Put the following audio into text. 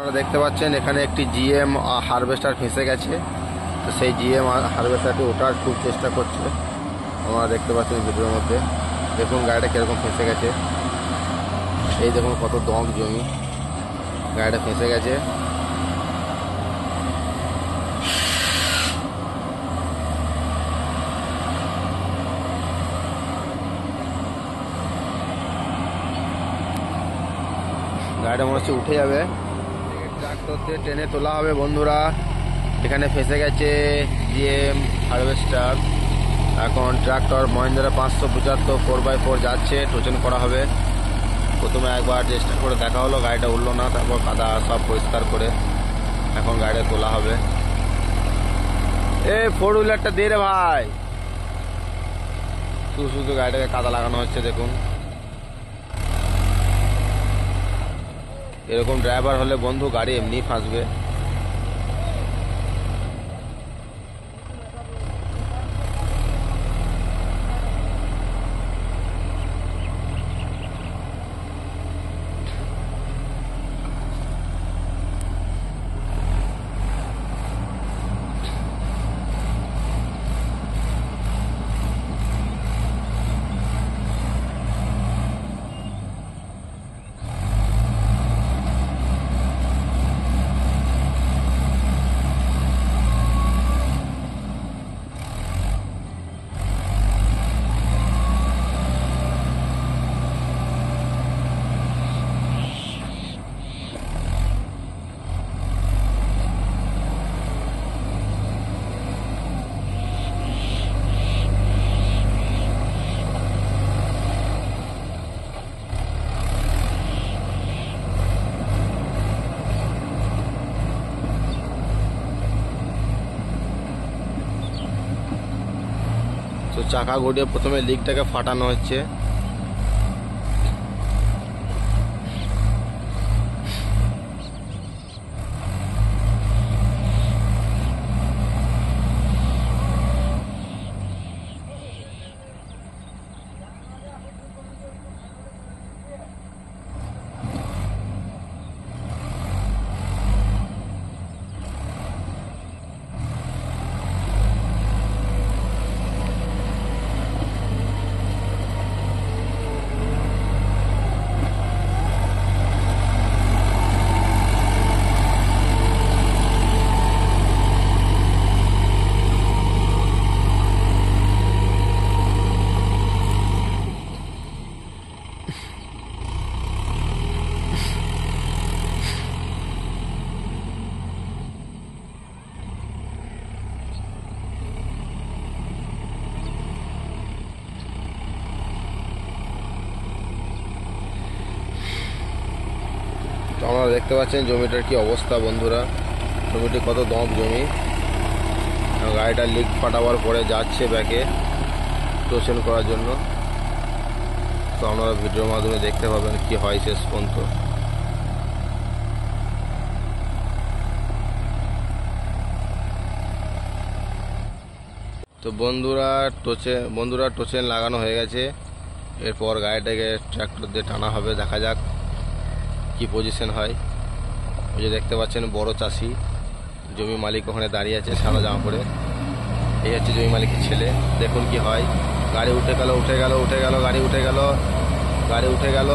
আপনারা দেখতে পাচ্ছেন এখানে একটি জিএম হারভেস্টার ফেঁসে গেছে। তো সেই জিএম হারভেস্টারটি ওঠার খুব চেষ্টা করছে। আপনারা দেখতে পাচ্ছেন ভিডিওর মধ্যে। দেখুন গাড়িটা কীরকম ফেঁসে গেছে। এই দেখুন কত দম জমি, গাড়িটা ফেঁসে গেছে। গাড়িটা মনে হচ্ছে উঠে যাবে। ট্রাক্টর দিয়ে টেনে তোলা হবে বন্ধুরা। এখানে ফেঁসে গেছে জিএম হারভেস্টার। এখন ট্রাক্টর মহিন্দ্রা 575 4x4 যাচ্ছে, টোচন করা হবে। প্রথমে একবার চেষ্টা করে দেখা হলো, গাড়িটা উঠলো না। তারপর কাদা সব পরিষ্কার করে এখন গাড়িটা তোলা হবে। এই 4 হুইলারটা দে রে ভাই। শুধু শুধু গাড়িটাকে কাদা লাগানো হচ্ছে। দেখুন এরকম ড্রাইভার হলে বন্ধু গাড়ি এমনি ফাঁসবে। তো চাকা ঘুরিয়ে প্রথমে লিকটাকে ফাটানো হচ্ছে। তো আপনারা দেখতে পাচ্ছেন জমিটার কি অবস্থা বন্ধুরা। জমিটি কত দম জমি। গাড়িটা লিক ফাটাবার পরে যাচ্ছে ব্যাকে টোচন করার জন্য। তো আপনারা ভিডিওর মাধ্যমে দেখতে পাবেন কি হয় শেষ পর্যন্ত। তো বন্ধুরা টোচেন লাগানো হয়ে গেছে। এরপর গাড়িটাকে ট্র্যাক্টর দিয়ে টানা হবে। দেখা যাক কি পজিশন হয়। ওই যে দেখতে পাচ্ছেন বড় চাষি জমি মালিক ওখানে দাঁড়িয়ে আছে সাদা জামা পরে। এই হচ্ছে জমি মালিকের ছেলে। দেখুন কি হয়। গাড়ি উঠে গেল গাড়ি উঠে গেল।